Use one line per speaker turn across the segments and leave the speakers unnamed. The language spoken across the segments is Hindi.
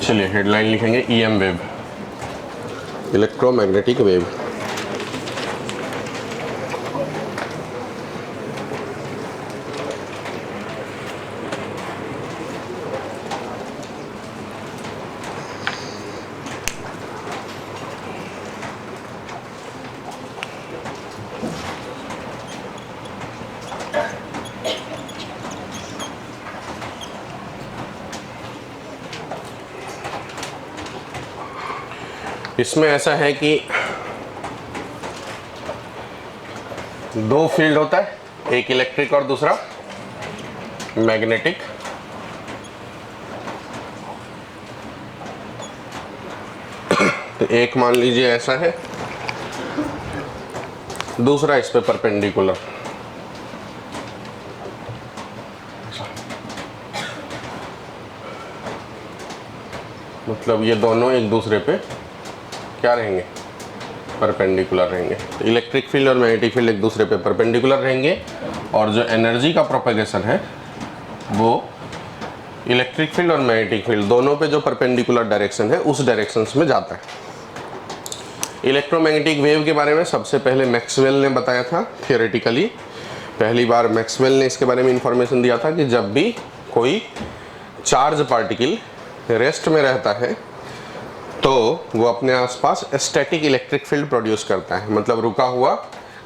चलिए हेडलाइन लिखेंगे ईएम वेव, इलेक्ट्रोमैग्नेटिक वेव। इसमें ऐसा है कि दो फील्ड होता है, एक इलेक्ट्रिक और दूसरा मैग्नेटिक। तो एक मान लीजिए ऐसा है, दूसरा इस पे परपेंडिकुलर। मतलब ये दोनों एक दूसरे पे क्या रहेंगे, परपेंडिकुलर रहेंगे। तो इलेक्ट्रिक फील्ड और मैग्नेटिक फील्ड एक दूसरे पे परपेंडिकुलर रहेंगे और जो एनर्जी का प्रोपेगेशन है वो इलेक्ट्रिक फील्ड और मैग्नेटिक फील्ड दोनों पे जो परपेंडिकुलर डायरेक्शन है उस डायरेक्शंस में जाता है। इलेक्ट्रोमैग्नेटिक वेव के बारे में सबसे पहले मैक्सवेल ने बताया था थियोरेटिकली। पहली बार मैक्सवेल ने इसके बारे में इंफॉर्मेशन दिया था कि जब भी कोई चार्ज पार्टिकल रेस्ट में रहता है तो वो अपने आसपास स्टैटिक इलेक्ट्रिक फील्ड प्रोड्यूस करता है, मतलब रुका हुआ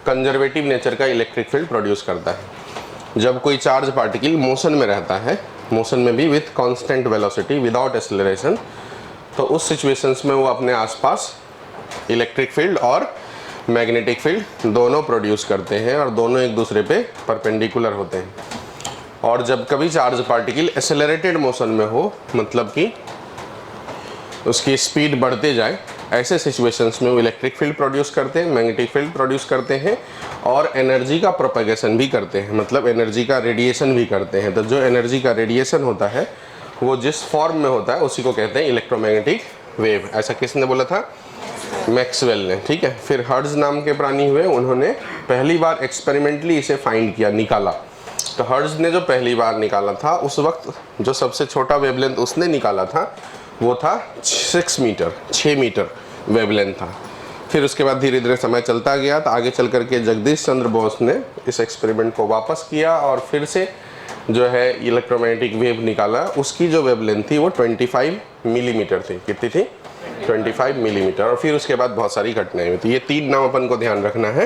कंजर्वेटिव नेचर का इलेक्ट्रिक फील्ड प्रोड्यूस करता है। जब कोई चार्ज पार्टिकल मोशन में रहता है, मोशन में भी with constant velocity without acceleration, तो उस सिचुएशंस में वो अपने आसपास इलेक्ट्रिक फील्ड और मैग्नेटिक फील्ड दोनों प्रोड्यूस करते हैं और दोनों एक दूसरे पे परपेंडिकुलर होते हैं। और जब कभी चार्ज पार्टिकल एक्सेलरेटेड मोशन में हो, मतलब कि उसकी स्पीड बढ़ते जाए, ऐसे सिचुएशंस में वो इलेक्ट्रिक फील्ड प्रोड्यूस करते हैं, मैग्नेटिक फील्ड प्रोड्यूस करते हैं और एनर्जी का प्रोपेगेशन भी करते हैं, मतलब एनर्जी का रेडिएशन भी करते हैं। तो जो एनर्जी का रेडिएशन होता है वो जिस फॉर्म में होता है उसी को कहते हैं इलेक्ट्रोमैग्नेटिक वेव। ऐसा किसने बोला था? मैक्सवेल ने। ठीक है। फिर हर्ट्ज नाम के प्राणी हुए, उन्होंने पहली बार एक्सपेरिमेंटली इसे फाइंड किया, निकाला। तो हर्ट्ज ने जो पहली बार निकाला था, उस वक्त जो सबसे छोटा वेवलेंथ उसने निकाला था वो था 6 मीटर वेवलेंथ था। फिर उसके बाद धीरे धीरे समय चलता गया, तो आगे चल करके जगदीश चंद्र बोस ने इस एक्सपेरिमेंट को वापस किया और फिर से जो है इलेक्ट्रोमैग्नेटिक वेव निकाला। उसकी जो वेवलेंथ थी वो 25 मिलीमीटर थी। कितनी थी? 25 मिलीमीटर। और फिर उसके बाद बहुत सारी घटनाएं हुई। तो ये 3 नाम अपन को ध्यान रखना है।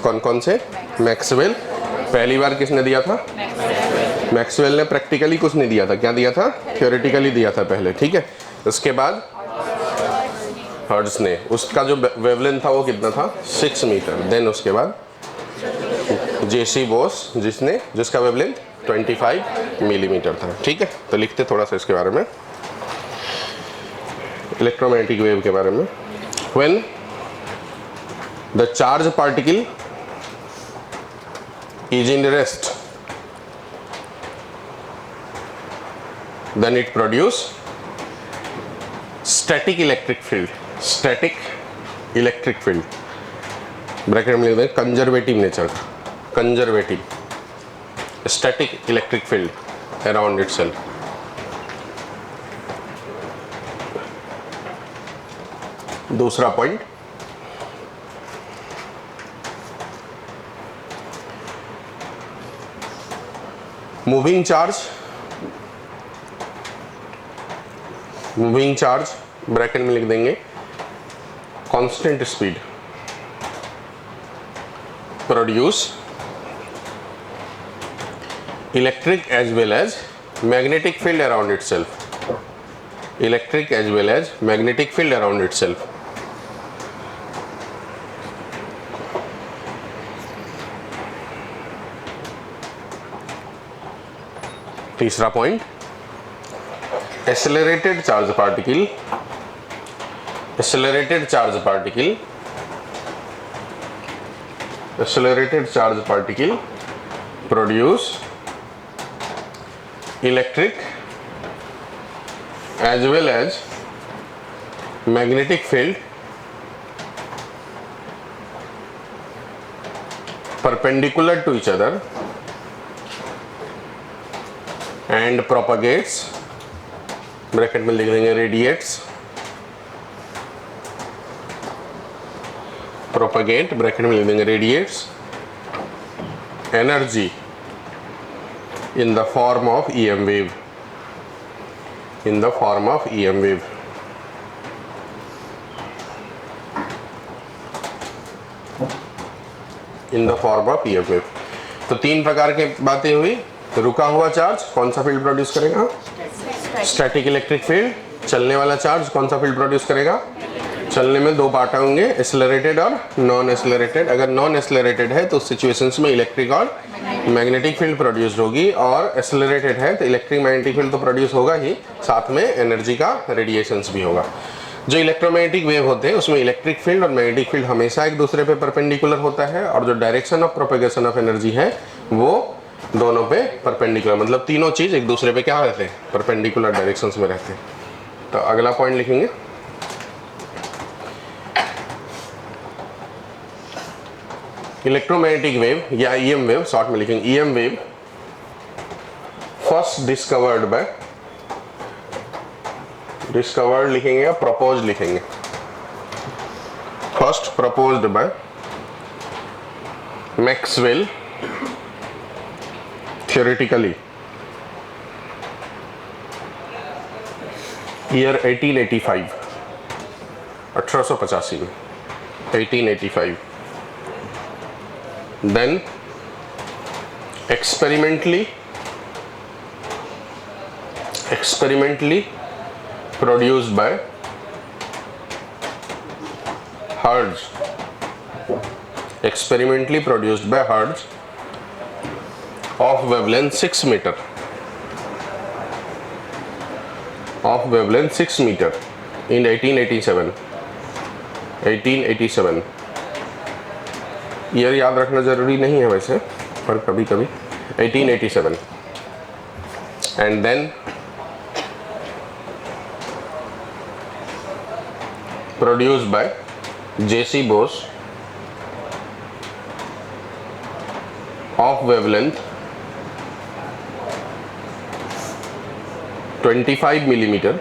कौन कौन से? मैक्सवेल पहली बार किसने दिया था? मैक्सवेल ने प्रैक्टिकली कुछ नहीं दिया था। क्या दिया था? थ्योरेटिकली दिया था पहले। ठीक है। उसके बाद हर्ट्ज ने, उसका जो वेवलेंथ था वो कितना था? 6 मीटर। देन उसके बाद जेसी बोस, जिसका वेवलेंथ 25 मिलीमीटर था। ठीक है। तो लिखते थोड़ा सा इसके बारे में, इलेक्ट्रोमैग्नेटिक वेव के बारे में। When the charge particle is in rest, then it produce static electric field, bracket में लिख दें कंजर्वेटिव नेचर का, conservative static electric field around itself. दूसरा पॉइंट, मूविंग चार्ज ब्रैकेट में लिख देंगे constant speed produce electric as well as magnetic field around itself, electric as well as magnetic field around itself. तीसरा point, accelerated charge particle produce electric as well as magnetic field perpendicular to each other and propagates bracket में लिख देंगे रेडिएट्स, प्रोपेगेट ब्रैकेट में लिख देंगे radiates energy in the form of EM wave, in the form of EM wave. in the form of EM wave. तो तीन प्रकार के बातें हुई। रुका हुआ चार्ज कौन सा फील्ड प्रोड्यूस करेगा? Static electric field. चलने वाला चार्ज कौन सा फील्ड प्रोड्यूस करेगा? चलने में दो पार्ट होंगे, एक्सेलरेटेड और नॉन एक्सेलरेटेड। अगर नॉन एक्सेलरेटेड है तो उस सिचुएशंस में इलेक्ट्रिक और मैग्नेटिक फील्ड प्रोड्यूस होगी, और एक्सेलरेटेड है तो इलेक्ट्रिक मैग्नेटिक फील्ड तो प्रोड्यूस होगा ही, साथ में एनर्जी का रेडिएशंस भी होगा। जो इलेक्ट्रोमैग्नेटिक वेव होते हैं उसमें इलेक्ट्रिक फील्ड और मैग्नेटिक फील्ड हमेशा एक दूसरे पे परपेंडिकुलर होता है, और जो direction of propagation of energy है वो दोनों पे परपेंडिकुलर, मतलब तीनों चीज एक दूसरे पे क्या रहते हैं? परपेंडिकुलर डायरेक्शंस में रहते हैं। तो अगला पॉइंट लिखेंगे, इलेक्ट्रोमैग्नेटिक वेव या ईएम वेव, शॉर्ट में लिखेंगे ईएम वेव फर्स्ट डिस्कवर्ड लिखेंगे या प्रपोज लिखेंगे? First proposed by Maxwell theoretically year 1885, 1885 में 1885। then experimentally produced by Hertz, experimentally produced by Hertz of wavelength 6 meter, of wavelength 6 meter in 1887। Year याद रखना जरूरी नहीं है वैसे, पर कभी कभी 1887। And then produced by JC Bose of wavelength 25 millimetre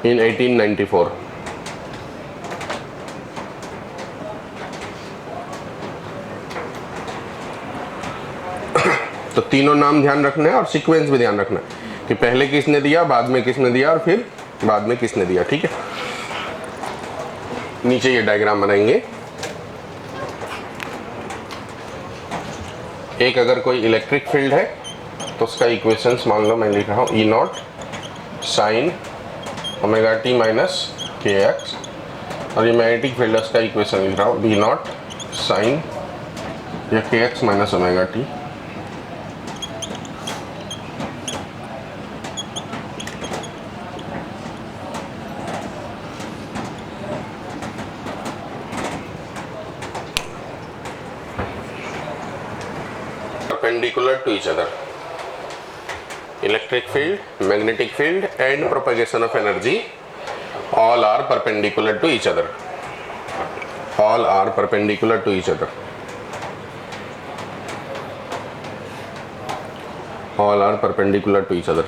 in 1894। तो तीनों नाम ध्यान रखना है और सीक्वेंस भी ध्यान रखना है कि पहले किसने दिया, बाद में किसने दिया और फिर बाद में किसने दिया। ठीक है, नीचे ये डायग्राम बनाएंगे। एक अगर कोई इलेक्ट्रिक फील्ड है तो उसका इक्वेशंस मान लो मैं लिख रहा हूँ E naught sine omega t minus k x, और ये मैग्नेटिक फील्ड है उसका इक्वेशन लिख रहा हूँ बी नॉट साइन या के x minus omega T. Perpendicular to each other, electric field, magnetic field and propagation of energy all are perpendicular to each other, all are perpendicular to each other, all are perpendicular to each other।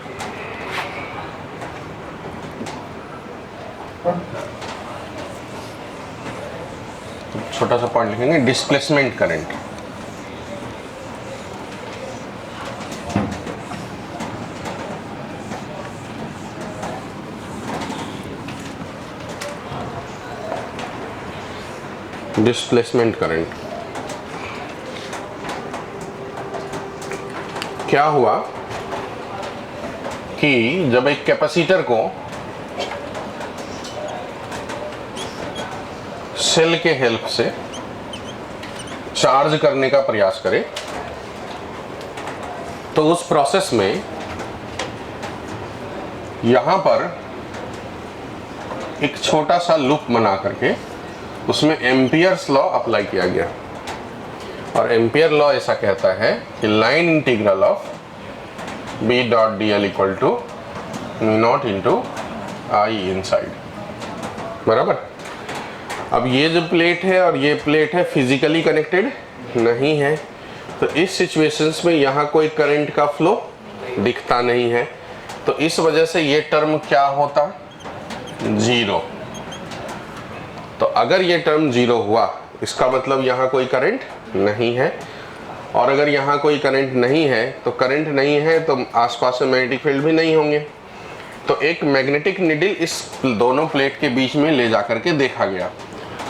छोटा सा पॉइंट लिखेंगे डिस्प्लेसमेंट करंट। डिस्प्लेसमेंट करंट क्या हुआ कि जब एक कैपेसिटर को सेल के हेल्प से चार्ज करने का प्रयास करे तो उस प्रोसेस में यहां पर एक छोटा सा लूप बना करके उसमें एम्पियर्स लॉ अप्लाई किया गया, और एम्पियर लॉ ऐसा कहता है कि line integral of B dot d l equal to mu naught into I inside, बराबर। अब ये जो प्लेट है और ये प्लेट है फिजिकली कनेक्टेड नहीं है, तो इस सिचुएशंस में यहाँ कोई करंट का फ्लो दिखता नहीं है, तो इस वजह से ये टर्म क्या होता, जीरो। तो अगर ये टर्म जीरो हुआ इसका मतलब यहाँ कोई करंट नहीं है, और अगर यहाँ कोई करंट नहीं है तो करंट नहीं है तो आसपास में मैग्नेटिक फील्ड भी नहीं होंगे। तो एक मैग्नेटिक नीडल इस दोनों प्लेट के बीच में ले जाकर के देखा गया।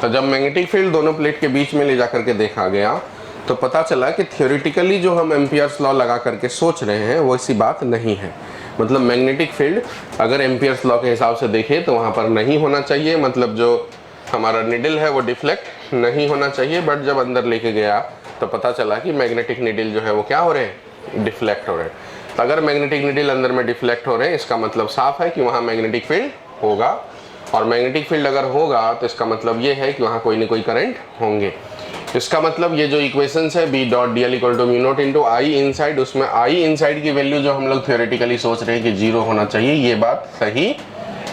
तो जब मैग्नेटिक फील्ड दोनों प्लेट के बीच में ले जाकर के देखा गया तो पता चला कि थ्योरेटिकली जो हम एम्पियर्स लॉ लगा करके सोच रहे हैं वो ऐसी बात नहीं है। मतलब मैग्नेटिक फील्ड अगर एम्पियर्स लॉ के हिसाब से देखें तो वहाँ पर नहीं होना चाहिए, मतलब जो हमारा निडल है वो डिफ्लेक्ट नहीं होना चाहिए। बट जब अंदर लेके गया तो पता चला कि मैग्नेटिक निडल जो है वो क्या हो रहे हैं, डिफ्लेक्ट हो रहे हैं। तो अगर मैग्नेटिक निडल अंदर में डिफ्लेक्ट हो रहे हैं इसका मतलब साफ है कि वहाँ मैग्नेटिक फील्ड होगा, और मैग्नेटिक फील्ड अगर होगा तो इसका मतलब ये है कि वहाँ कोई ना कोई करंट होंगे। इसका मतलब ये जो इक्वेशंस है B dot DL equal to mu naught into I inside, उसमें आई इनसाइड की वैल्यू जो हम लोग थ्योरेटिकली सोच रहे हैं कि जीरो होना चाहिए, ये बात सही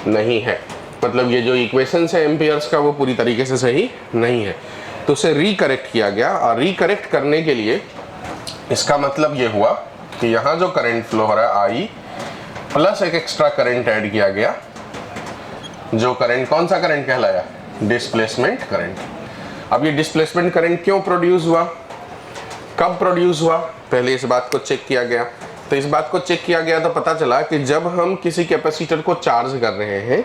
नहीं है। मतलब ये जो इक्वेशंस है एम्पियर्स का वो पूरी तरीके से सही नहीं है। तो उसे रिकरेक्ट किया गया, और रिकरेक्ट करने के लिए इसका मतलब ये हुआ कि यहाँ जो करंट फ्लो हो रहा है आई प्लस एक एक्स्ट्रा करंट ऐड किया गया, जो करंट कौन सा करंट कहलाया, डिस्प्लेसमेंट करंट। अब ये डिस्प्लेसमेंट करंट क्यों प्रोड्यूस हुआ, कब प्रोड्यूस हुआ, पहले इस बात को चेक किया गया। तो इस बात को चेक किया गया तो पता चला कि जब हम किसी कैपेसिटर को चार्ज कर रहे हैं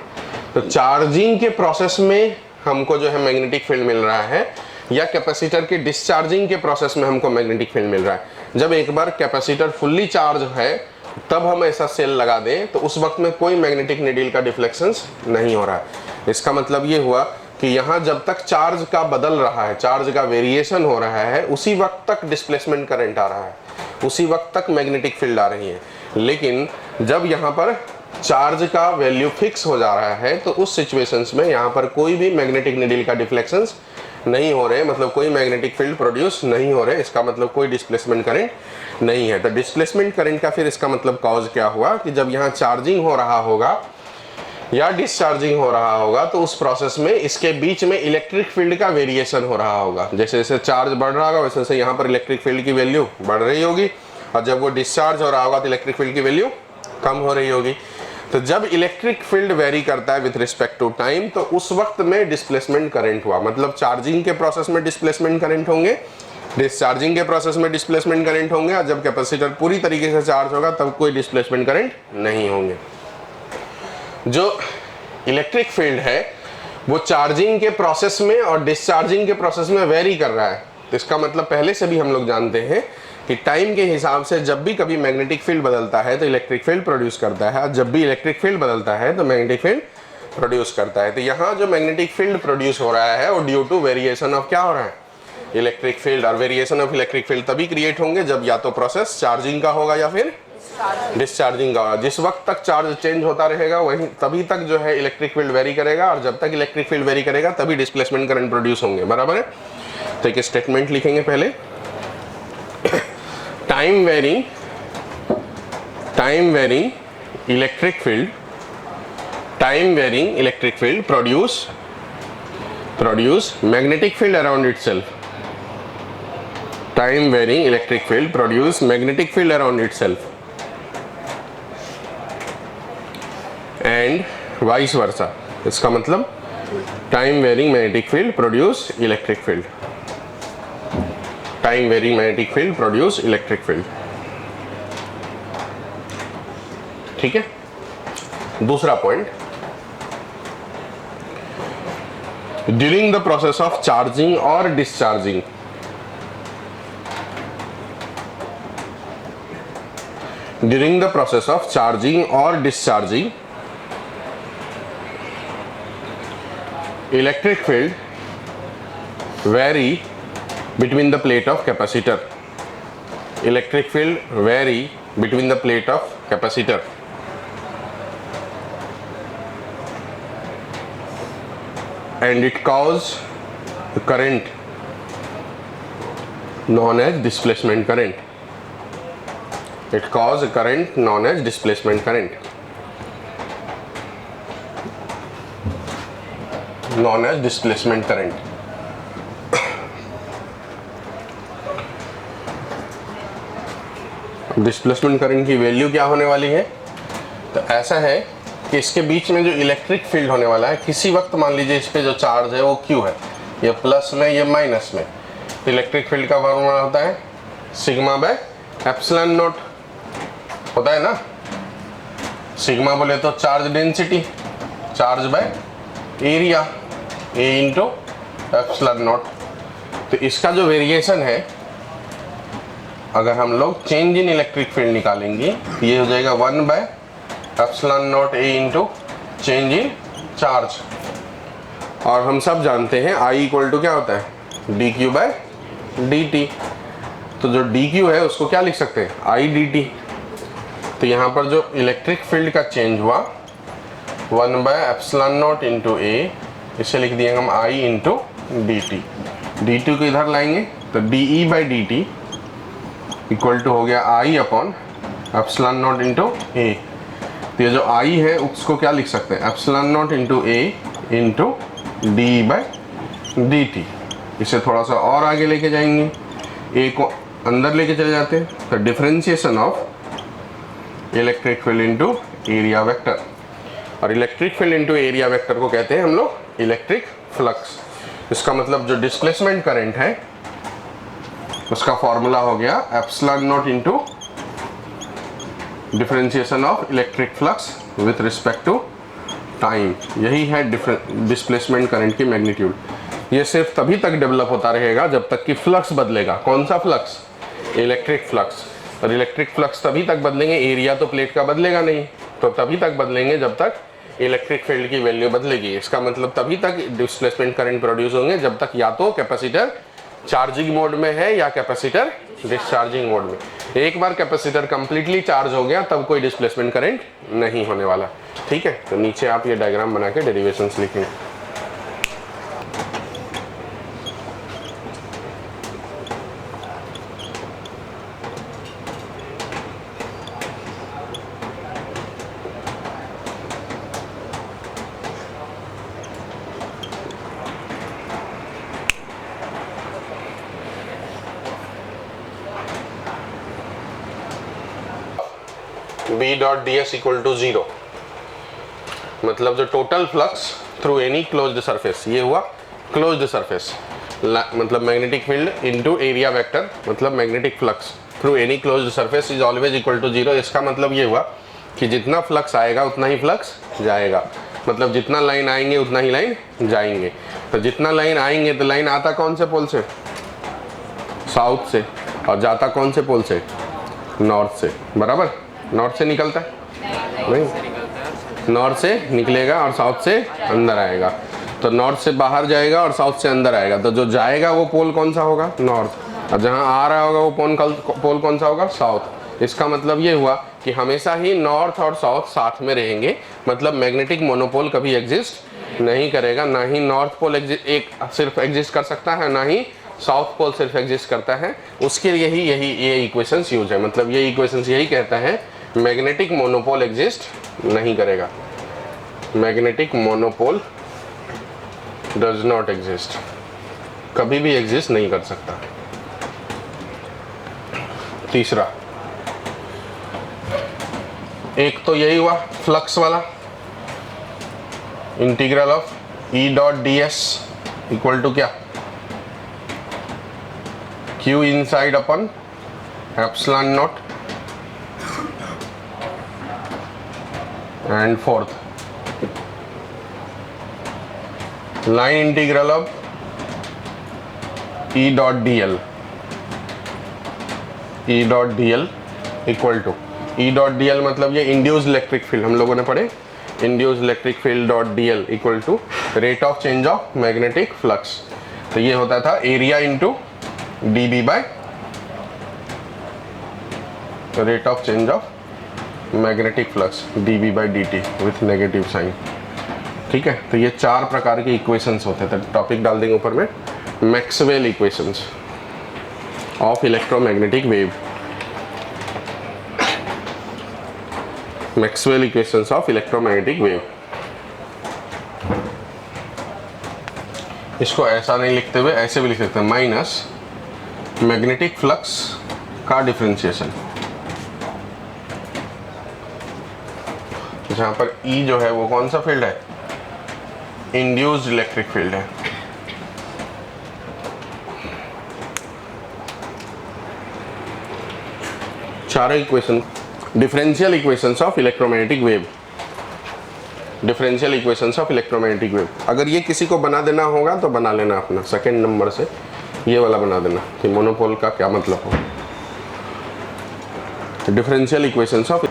तो चार्जिंग के प्रोसेस में हमको जो है मैग्नेटिक फील्ड मिल रहा है, या कैपेसिटर के डिस्चार्जिंग के प्रोसेस में हमको मैग्नेटिक फील्ड मिल रहा है। जब एक बार कैपेसिटर फुल्ली चार्ज है तब हम ऐसा सेल लगा दें तो उस वक्त में कोई मैग्नेटिक नीडल का डिफ्लेक्शंस नहीं हो रहा है। इसका मतलब ये हुआ कि यहाँ जब तक चार्ज का बदल रहा है, चार्ज का वेरिएशन हो रहा है, उसी वक्त तक डिस्प्लेसमेंट करंट आ रहा है, उसी वक्त तक मैग्नेटिक फील्ड आ रही है। लेकिन जब यहाँ पर चार्ज का वैल्यू फिक्स हो जा रहा है तो उस सिचुएशंस में यहाँ पर कोई भी मैग्नेटिक नीडल का डिफ्लेक्शंस नहीं हो रहे, मतलब कोई मैग्नेटिक फील्ड प्रोड्यूस नहीं हो रहे। इसका मतलब कोई डिस्प्लेसमेंट करंट नहीं है। तो डिस्प्लेसमेंट करंट का फिर इसका मतलब कॉज क्या हुआ कि जब यहाँ चार्जिंग हो रहा होगा या डिस्चार्जिंग हो रहा होगा तो उस प्रोसेस में इसके बीच में इलेक्ट्रिक फील्ड का वेरिएशन हो रहा होगा। जैसे जैसे चार्ज बढ़ रहा होगा वैसे वैसे यहाँ पर इलेक्ट्रिक फील्ड की वैल्यू बढ़ रही होगी, और जब वो डिस्चार्ज हो रहा होगा तो इलेक्ट्रिक फील्ड की वैल्यू कम हो रही होगी। तो जब इलेक्ट्रिक फील्ड वेरी करता है विथ रिस्पेक्ट टू टाइम तो उस वक्त में डिस्प्लेसमेंट करंट हुआ। मतलब चार्जिंग के प्रोसेस में डिस्प्लेसमेंट करंट होंगे, डिस्चार्जिंग के प्रोसेस में डिस्प्लेसमेंट करंट होंगे, और जब कैपेसिटर पूरी तरीके से चार्ज होगा तब कोई डिस्प्लेसमेंट करंट नहीं होंगे। जो इलेक्ट्रिक फील्ड है वो चार्जिंग के प्रोसेस में और डिस्चार्जिंग के प्रोसेस में वेरी कर रहा है। तो इसका मतलब पहले से भी हम लोग जानते हैं कि टाइम के हिसाब से जब भी कभी मैग्नेटिक फील्ड बदलता है तो इलेक्ट्रिक फील्ड प्रोड्यूस करता है, और जब भी इलेक्ट्रिक फील्ड बदलता है तो मैग्नेटिक फील्ड प्रोड्यूस करता है। तो यहाँ जो मैग्नेटिक फील्ड प्रोड्यूस हो रहा है वो ड्यू टू वेरिएशन ऑफ क्या हो रहा है, इलेक्ट्रिक फील्ड। और वेरिएशन ऑफ इलेक्ट्रिक फील्ड तभी क्रिएट होंगे जब या तो प्रोसेस चार्जिंग का होगा या फिर डिस्चार्जिंग का होगा। जिस वक्त तक चार्ज चेंज होता रहेगा वहीं तभी तक जो है इलेक्ट्रिक फील्ड वेरी करेगा, और जब तक इलेक्ट्रिक फील्ड वेरी करेगा तभी डिस्प्लेसमेंट करंट प्रोड्यूस होंगे। बराबर है। तो एक स्टेटमेंट लिखेंगे पहले, time varying electric field produce magnetic field around itself. Time varying electric field produce magnetic field around itself and vice versa. इसका मतलब time varying magnetic field produce electric field, time varying magnetic field produce electric field. ठीक है। दूसरा point, during the process of charging और discharging, during the process of charging और discharging electric field vary between the plate of capacitor. Electric field vary between the plate of capacitor. And it cause current known as displacement current. It cause a current known as displacement current. Known as displacement current. Displacement current की वैल्यू क्या होने वाली है, तो ऐसा है कि इसके बीच में जो इलेक्ट्रिक फील्ड होने वाला है, किसी वक्त मान लीजिए इस पे जो चार्ज है वो क्यू है, ये प्लस में ये माइनस में, तो इलेक्ट्रिक फील्ड का फॉर्मूला होता है सिग्मा बाय एप्सिलॉन नॉट होता है ना। सिग्मा बोले तो charge density, charge by area, A into epsilon naught. तो इसका जो वेरिएशन है, अगर हम लोग चेंज इन इलेक्ट्रिक फील्ड निकालेंगे तो ये हो जाएगा 1 by epsilon not a into change in charge. और हम सब जानते हैं I इक्वल टू क्या होता है, d q by d t. तो जो डी क्यू है उसको क्या लिख सकते हैं, I डी टी। तो यहाँ पर जो इलेक्ट्रिक फील्ड का चेंज हुआ 1 by epsilon naught into A, इसे लिख दिए हम I into D T. D T को इधर लाएंगे तो D E by D T equal to हो गया I upon epsilon naught into A. तो ये जो I है उसको क्या लिख सकते हैं, epsilon naught into A into D E by D T. इसे थोड़ा सा और आगे लेके जाएंगे, ए को अंदर लेके चले जाते हैं, तो differentiation of electric field into area vector. और electric field into area vector को कहते हैं हम लोग इलेक्ट्रिक फ्लक्स। इसका मतलब जो डिस्प्लेसमेंट करंट है उसका फॉर्मूला हो गया epsilon naught into differentiation of electric flux with respect to time. यही है डिस्प्लेसमेंट करंट की मैग्नीट्यूड। ये सिर्फ तभी तक डेवलप होता रहेगा जब तक कि फ्लक्स बदलेगा। कौन सा फ्लक्स, इलेक्ट्रिक फ्लक्स। और इलेक्ट्रिक फ्लक्स तभी तक बदलेंगे, एरिया तो प्लेट का बदलेगा नहीं, तो तभी तक बदलेंगे जब तक इलेक्ट्रिक फील्ड की वैल्यू बदलेगी। इसका मतलब तभी तक डिस्प्लेसमेंट करंट प्रोड्यूस होंगे जब तक या तो कैपेसिटर चार्जिंग मोड में है या कैपेसिटर डिस्चार्जिंग मोड में। एक बार कैपेसिटर कंप्लीटली चार्ज हो गया तब कोई डिस्प्लेसमेंट करंट नहीं होने वाला। ठीक है, तो नीचे आप ये डायग्राम बना के डेरिवेशंस लिखेंगे। B dot d s equal to 0, मतलब जो total flux through any closed surface, ये हुआ क्लोज्ड सरफेस, मतलब magnetic field into area vector, मतलब magnetic flux through any closed surface is always equal to 0। इसका मतलब ये हुआ कि जितना फ्लक्स आएगा उतना ही फ्लक्स जाएगा, मतलब जितना लाइन आएंगे उतना ही लाइन जाएंगे। तो जितना लाइन आएंगे तो लाइन आता कौन से पोल से, साउथ से, और जाता कौन से पोल से, नॉर्थ से। बराबर, नॉर्थ से निकलता है नहीं, नॉर्थ से निकलेगा और साउथ से अंदर आएगा। तो नॉर्थ से बाहर जाएगा और साउथ से अंदर आएगा, तो जो जाएगा वो पोल कौन सा होगा, नॉर्थ, और जहाँ आ रहा होगा वो पोल कौन सा होगा, साउथ। इसका मतलब ये हुआ कि हमेशा ही नॉर्थ और साउथ साथ में रहेंगे, मतलब मैग्नेटिक मोनोपोल कभी एग्जिस्ट नहीं करेगा। ना ही नॉर्थ पोल एक सिर्फ एग्जिस्ट कर सकता है, ना ही साउथ पोल सिर्फ एग्जिस्ट करता है। उसके लिए ही ये इक्वेशंस यूज है, मतलब ये इक्वेशंस यही कहता है मैग्नेटिक मोनोपोल एग्जिस्ट नहीं करेगा, magnetic monopole does not exist, कभी भी एग्जिस्ट नहीं कर सकता। तीसरा, एक तो यही हुआ फ्लक्स वाला, integral of E dot d s equal to क्या, Q inside upon epsilon naught, and fourth line integral of E dot d l, E dot d l equal to, E dot d l मतलब ये इंड्यूस्ड इलेक्ट्रिक फील्ड, हम लोगों ने पढ़े induced electric field dot d l equal to rate of change of magnetic flux. तो ये होता था area into d B by rate of change of magnetic flux d B by D t with negative sign. ठीक है, तो ये 4 प्रकार के इक्वेशंस होते थे। टॉपिक डाल देंगे ऊपर में, Maxwell equations of electromagnetic wave, Maxwell equations of electromagnetic wave. इसको ऐसा नहीं लिखते हुए ऐसे भी लिख सकते हैं, माइनस मैग्नेटिक फ्लक्स का डिफरेंशिएशन जहाँ पर E जो है वो कौन सा फील्ड है, इंड्यूस्ड इलेक्ट्रिक फील्ड है। चारों equation differential equations of electromagnetic wave, differential equations of electromagnetic wave. अगर ये किसी को बना देना होगा तो बना लेना अपना सेकंड नंबर से, ये वाला बना देना कि मोनोपोल का क्या मतलब हो। डिफरेंशियल इक्वेशंस ऑफ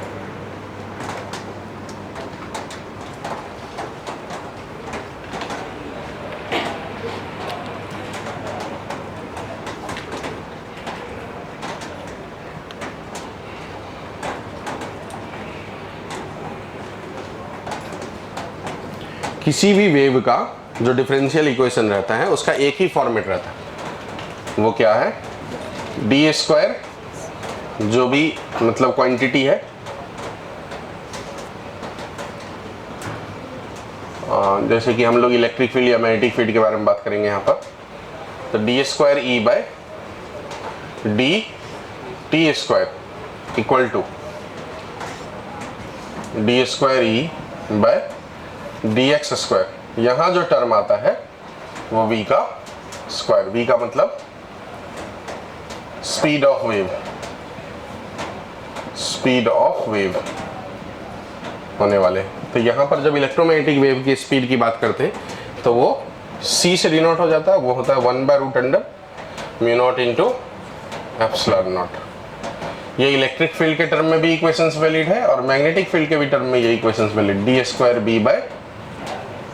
किसी भी वेव का जो डिफरेंशियल इक्वेशन रहता है उसका एक ही फॉर्मेट रहता है, वो क्या है, डी स्क्वायर, जो भी मतलब क्वांटिटी है, जैसे कि हम लोग इलेक्ट्रिक फील्ड या मैग्नेटिक फील्ड के बारे में बात करेंगे यहाँ पर, तो d square E by d t square equal to d square E by d x square. यहाँ जो टर्म आता है वो v का स्क्वायर, v का मतलब speed of wave, speed of wave होने वाले। तो यहाँ पर जब इलेक्ट्रोमैग्नेटिक वेव की स्पीड की बात करते हैं तो वो c से डिनोट हो जाता है, वो होता है 1/√μ0 इंटू एप्सिलॉन नॉट। ये इलेक्ट्रिक फील्ड के टर्म में भी इक्वेशंस वैलिड है और मैग्नेटिक फील्ड के भी टर्म में ये equations valid. D square B by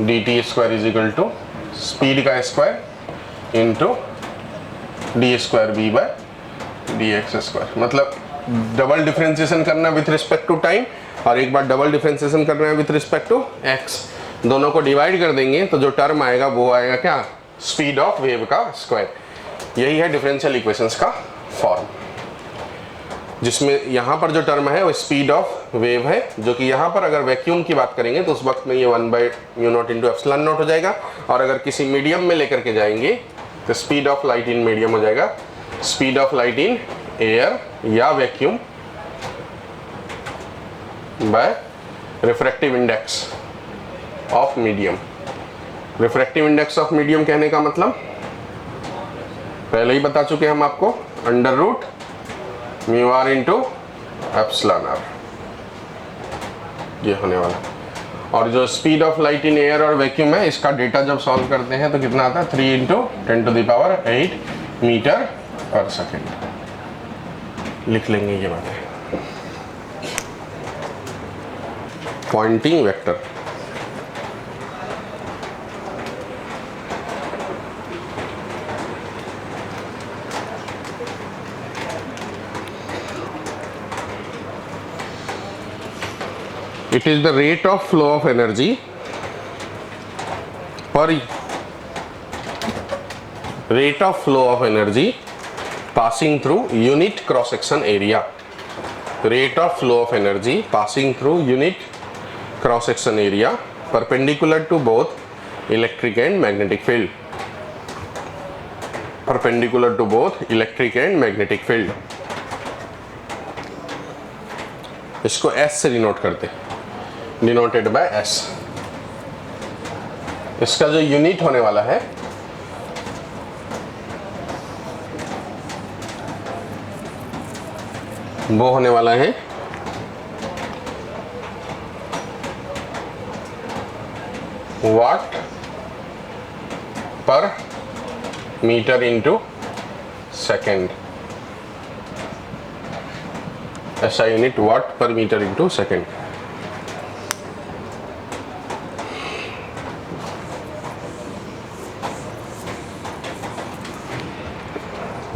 d t square is equal to speed का square into d square B by d x square. मतलब डबल डिफरेंशिएशन करना विथ रिस्पेक्ट टू टाइम और एक बार डबल डिफरेंशिएशन करना है विथ रिस्पेक्ट टू एक्स, दोनों को डिवाइड कर देंगे तो जो टर्म आएगा वो आएगा क्या, स्पीड ऑफ वेव का स्क्वायर। यही है डिफरेंशियल इक्वेशंस का फॉर्म, जिसमें यहाँ पर जो टर्म है वो स्पीड ऑफ वेव है, जो कि यहाँ पर अगर वैक्यूम की बात करेंगे तो उस वक्त में ये 1/μ0 इंटू एप्सिलॉन नॉट हो जाएगा, और अगर किसी मीडियम में लेकर के जाएंगे तो speed of light in medium हो जाएगा, speed of light in air या vacuum by refractive index of medium. Refractive index of medium कहने का मतलब पहले ही बता चुके हम आपको, √μr इंटू एप्सिलॉन आर, ये होने वाला। और जो speed of light in air और वैक्यूम है, इसका डेटा जब सॉल्व करते हैं तो कितना आता है, 3 × 10⁸ मीटर पर सेकेंड। लिख लेंगे ये बातें। Poynting vector, it is the rate of flow of energy per rate of flow of energy passing through unit cross section area, rate of flow of energy passing through unit cross section area perpendicular to both electric and magnetic field, perpendicular to both electric and magnetic field। इसको S से डिनोट करते हैं, डिनोटेड बाय S। इसका जो यूनिट होने वाला है वो होने वाला है watt per metre into second. ऐसा unit watt per metre into second.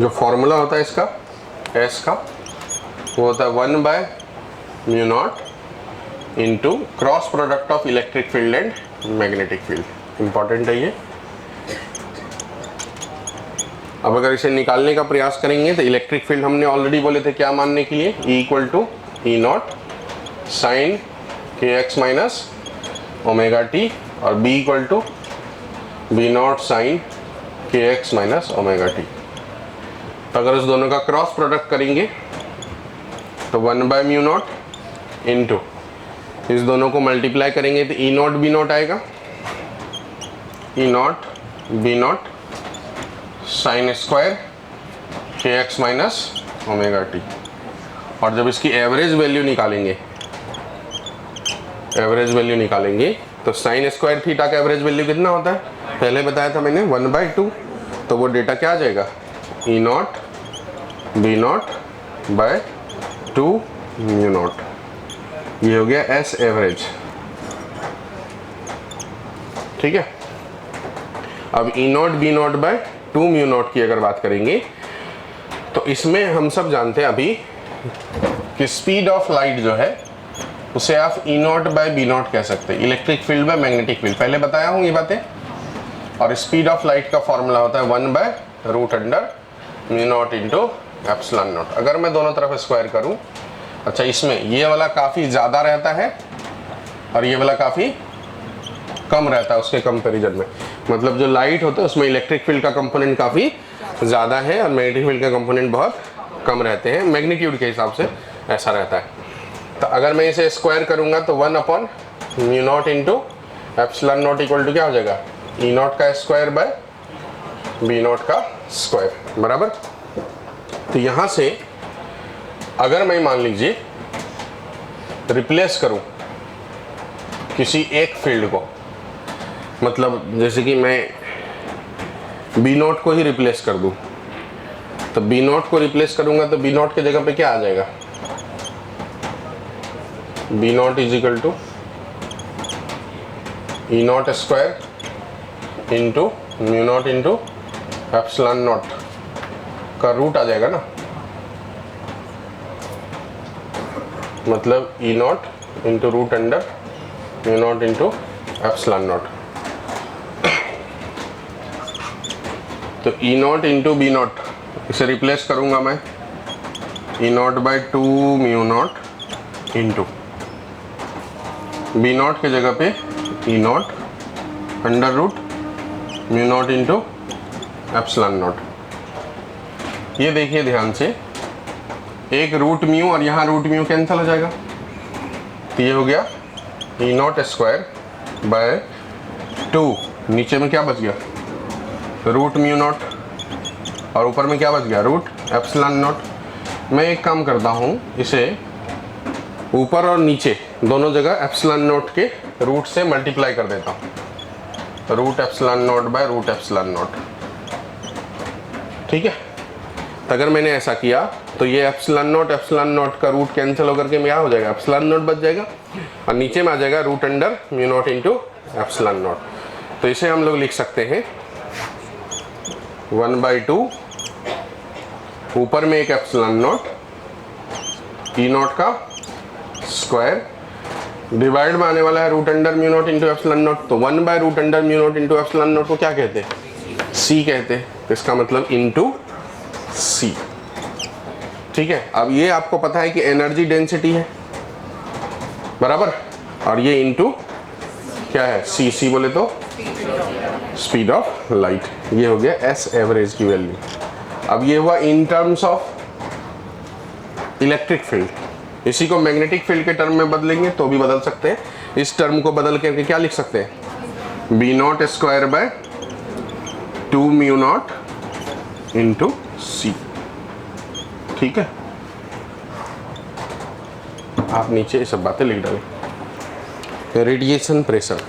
जो फॉर्मूला होता है इसका S का, वो होता है 1/μ0 into cross product of electric field and magnetic field. Important है ये। अब अगर इसे निकालने का प्रयास करेंगे तो इलेक्ट्रिक फील्ड हमने ऑलरेडी बोले थे क्या मानने के लिए, E = E0 sin kx minus omega t, और B = B0 sin kx minus omega T. तो अगर इस दोनों का क्रॉस प्रोडक्ट करेंगे तो 1/μ0 इंटू इस दोनों को मल्टीप्लाई करेंगे तो ई नॉट बी नॉट आएगा, E naught B naught sine square k x minus omega t. और जब इसकी एवरेज वैल्यू निकालेंगे, एवरेज वैल्यू निकालेंगे तो साइन स्क्वायर थीटा का एवरेज वैल्यू कितना होता है, पहले बताया था मैंने 1/2। तो वो डेटा क्या आ जाएगा, E naught B naught by 2 mu naught. ये हो गया एस एवरेज। ठीक है, अब E naught B naught by 2 mu naught की अगर बात करेंगे तो इसमें हम सब जानते हैं अभी कि स्पीड ऑफ लाइट जो है उसे आप E naught by B naught कह सकते हैं, electric field by magnetic field, पहले बताया हूँ ये बातें। और स्पीड ऑफ लाइट का फॉर्मूला होता है 1/√अंडर mu naught into epsilon naught. अगर मैं दोनों तरफ स्क्वायर करूँ, अच्छा इसमें ये वाला काफ़ी ज़्यादा रहता है और ये वाला काफ़ी कम रहता है उसके कंपैरिजन में। मतलब जो लाइट होता है उसमें इलेक्ट्रिक फील्ड का कंपोनेंट काफ़ी ज़्यादा है और मैग्नेटिक फील्ड का कंपोनेंट बहुत कम रहते हैं, मैग्नीट्यूड के हिसाब से ऐसा रहता है। तो अगर मैं इसे स्क्वायर करूँगा तो 1/म्यू naught into epsilon naught equal to क्या हो जाएगा, ई नॉट का स्क्वायर बाय बी नॉट का स्क्वायर, बराबर। तो यहाँ से अगर मैं मान लीजिए रिप्लेस करूँ किसी एक फील्ड को, मतलब जैसे कि मैं बी नॉट को ही रिप्लेस कर दूँ, तो बी नॉट को रिप्लेस करूँगा तो बी नॉट के जगह पे क्या आ जाएगा, B naught is equal to E naught square into mu naught into epsilon naught का रूट आ जाएगा ना, मतलब E naught into root under mu naught into epsilon naught. तो E naught into B naught इसे रिप्लेस करूंगा मैं E naught by 2 mu naught into B naught के जगह पे E naught under root mu naught into epsilon naught. ये देखिए ध्यान से, एक रूट म्यू और यहाँ रूट म्यू कैंसिल हो जाएगा, तो ये हो गया ई नॉट स्क्वायर बाय 2, नीचे में क्या बच गया, रूट म्यू नॉट, और ऊपर में क्या बच गया, रूट एप्सिलॉन नॉट। मैं एक काम करता हूँ, इसे ऊपर और नीचे दोनों जगह एप्सिलॉन नॉट के रूट से मल्टीप्लाई कर देता हूँ, root epsilon naught by root epsilon naught. ठीक है, तो अगर मैंने ऐसा किया तो ये एप्सिलॉन नॉट का रूट कैंसिल होकर के क्या हो जाएगा, एप्सिलॉन नॉट बच जाएगा और नीचे में आ जाएगा root under mu naught into epsilon naught. तो इसे हम लोग लिख सकते हैं 1/2, ऊपर में एक एप्सिलॉन नॉट, ई नॉट का स्क्वायर, डिवाइड में आने वाला है root under mu naught into epsilon naught. तो 1/रूट under mu naught into epsilon naught को क्या कहते हैं, सी कहते हैं, तो इसका मतलब इंटू सी। ठीक है, अब ये आपको पता है कि एनर्जी डेंसिटी है, बराबर, और ये इंटू क्या है, सी, सी बोले तो स्पीड ऑफ लाइट। ये हो गया एस एवरेज की वैल्यू। अब ये हुआ in terms of electric field. इसी को मैग्नेटिक फील्ड के टर्म में बदलेंगे तो भी बदल सकते हैं। इस टर्म को बदल करके क्या लिख सकते हैं, B naught square by 2 mu naught into C. ठीक है, आप नीचे ये सब बातें लिख डालें। रेडिएशन प्रेशर,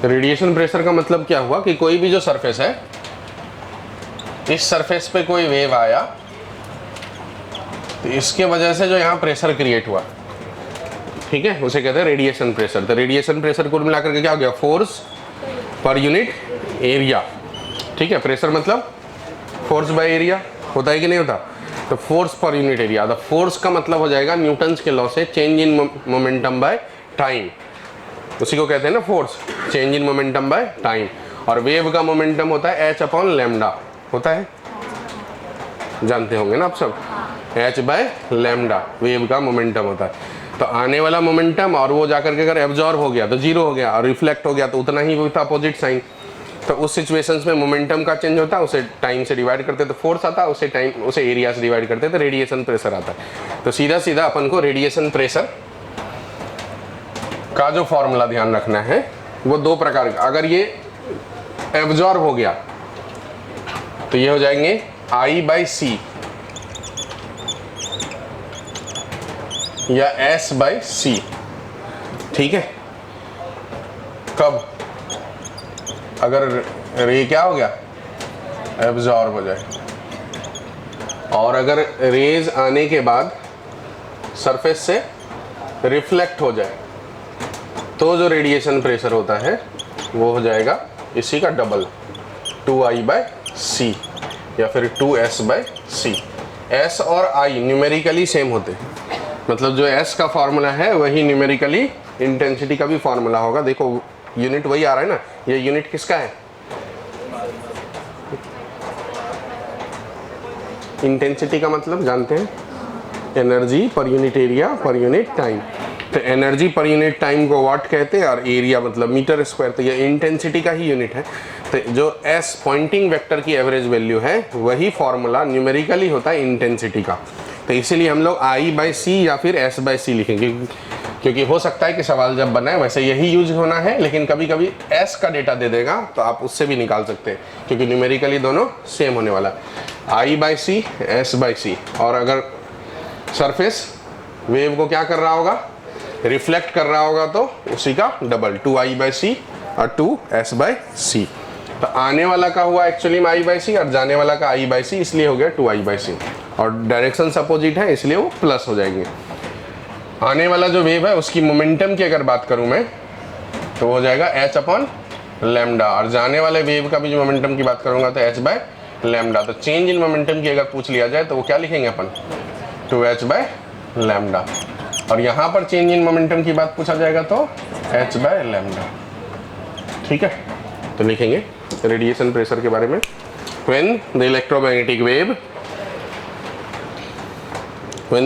रेडिएशन प्रेशर का मतलब क्या हुआ कि कोई भी जो सरफेस है, इस सरफेस पे कोई वेव आया तो इसके वजह से जो यहाँ प्रेशर क्रिएट हुआ, ठीक है, उसे कहते हैं रेडिएशन प्रेशर। तो रेडिएशन प्रेशर को मिलाकर के क्या हो गया, फोर्स पर यूनिट एरिया। ठीक है, प्रेशर मतलब फोर्स बाय एरिया होता है कि नहीं होता, तो force per unit area. The force का मतलब हो जाएगा न्यूटन्स के लॉ से change in momentum by time, उसी को कहते हैं ना force, change in momentum by time. और वेव का मोमेंटम होता है h अपॉन लैम्डा, होता है, जानते होंगे ना आप सब, h बाय लैम्डा वेव का मोमेंटम होता है। तो आने वाला मोमेंटम और वो जाकर के अगर एब्जॉर्ब हो गया तो जीरो हो गया, और रिफ्लेक्ट हो गया तो उतना ही विथ अपोजिट साइन। तो उस सिचुएशंस में मोमेंटम का चेंज होता है, उसे टाइम से डिवाइड करते तो फोर्स आता, उसे एरिया से डिवाइड करते तो रेडिएशन प्रेशर आता है। तो सीधा सीधा अपन को रेडिएशन प्रेशर का जो फॉर्मूला ध्यान रखना है वो दो प्रकार का, अगर ये एब्जॉर्ब हो गया तो ये हो जाएंगे I/C या S/C, ठीक है। कब? अगर ये क्या हो गया, एब्जॉर्ब हो जाए, और अगर रेज आने के बाद सरफेस से रिफ्लेक्ट हो जाए तो जो रेडिएशन प्रेशर होता है वो हो जाएगा इसी का डबल, 2I/C या फिर 2S/C। S और I न्यूमेरिकली सेम होते हैं, मतलब जो S का फॉर्मूला है वही न्यूमेरिकली इंटेंसिटी का भी फॉर्मूला होगा। देखो यूनिट वही आ रहा है ना, ये यूनिट किसका है, इंटेंसिटी का मतलब जानते हैं, energy per unit area per unit time. तो एनर्जी पर यूनिट टाइम को वाट कहते हैं और एरिया मतलब मीटर स्क्वायर, तो ये इंटेंसिटी का ही यूनिट है। तो जो S पॉइंटिंग वेक्टर की एवरेज वैल्यू है वही फॉर्मूला न्यूमेरिकली होता है इंटेंसिटी का। तो इसीलिए हम लोग I/C या फिर S/C लिखेंगे, क्योंकि हो सकता है कि सवाल जब बनाए वैसे यही यूज होना है, लेकिन कभी कभी S का डेटा दे देगा तो आप उससे भी निकाल सकते हैं, क्योंकि न्यूमेरिकली दोनों सेम होने वाला है, I/C S/C। और अगर सरफेस वेव को क्या कर रहा होगा, रिफ्लेक्ट कर रहा होगा तो उसी का डबल, 2I/C और 2S/C। तो आने वाला का हुआ एक्चुअली में I/C और जाने वाला का I/C, इसलिए हो गया 2I/C, और डायरेक्शन अपोजिट है इसलिए वो प्लस हो जाएंगे। आने वाला जो वेव है उसकी मोमेंटम की अगर बात करूं मैं तो वो हो जाएगा h/λ, और जाने वाले वेव का भी जो मोमेंटम की बात करूंगा तो h/λ। तो चेंज इन मोमेंटम की अगर पूछ लिया जाए तो वो क्या लिखेंगे अपन, 2h/λ, और यहाँ पर चेंज इन मोमेंटम की बात पूछा जाएगा तो h/λ, ठीक है। तो लिखेंगे रेडिएशन प्रेशर के बारे में, when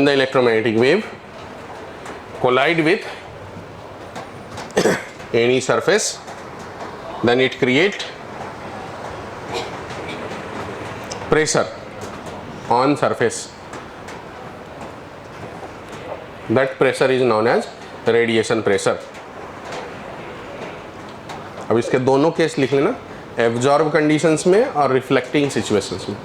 the electromagnetic wave collide with any surface, then it create pressure on surface, that pressure is known as radiation pressure। अब इसके दोनों केस लिख लेना, एब्जॉर्ब कंडीशंस में और रिफ्लेक्टिंग सिचुएशंस में।